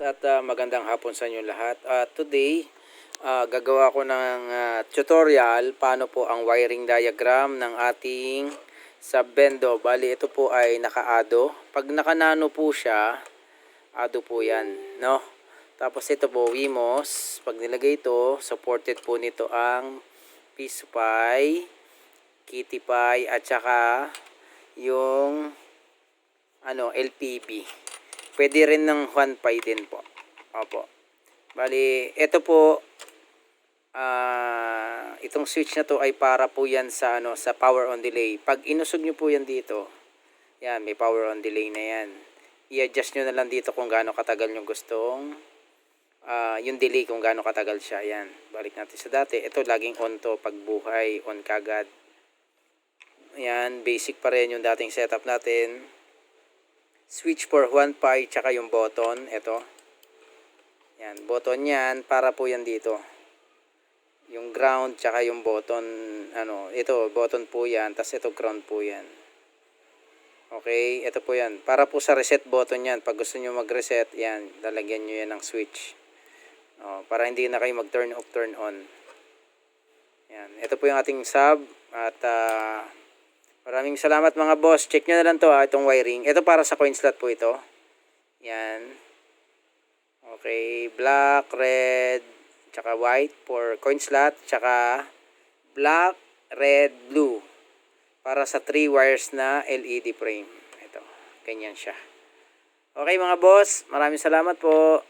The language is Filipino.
At magandang hapon sa inyo lahat. Today, gagawa ko ng tutorial paano po ang wiring diagram ng ating sub-bendo. Bali, ito po ay naka-ado. Pag naka-nano po siya, ado po yan, no? Tapos ito po, Wemos. Pag nilagay ito, supported po nito ang Peace Pie, Kitty Pie, at saka yung LPB. Pwede rin ng 1 Pi din po. Opo. Bali, ito po, itong switch na to ay para po yan sa, sa power on delay. Pag inusog nyo po yan dito, yan, may power on delay na yan. I-adjust nyo na lang dito kung gaano katagal nyo gustong, yung delay kung gaano katagal siya. Yan, balik natin sa dati. Ito, laging on to, pagbuhay, on kagad. Yan, basic pa rin yung dating setup natin. Switch for 1 Pi, tsaka yung button, ito. Yan, button yan, para po yan dito. Yung ground, tsaka yung button, ito, button po yan, tas ito ground po yan. Okay, ito po yan. Para po sa reset button yan, pag gusto nyo mag-reset, yan, lalagyan nyo yan ng switch. Para hindi na kayo mag-turn off, turn on. Yan, ito po yung ating sub, at maraming salamat mga boss. Check nyo na lang to itong wiring. Ito para sa coin slot po ito. Yan. Okay, black, red, tsaka white for coin slot, tsaka black, red, blue para sa 3 wires na LED frame. Ito, ganyan siya. Okay mga boss, maraming salamat po.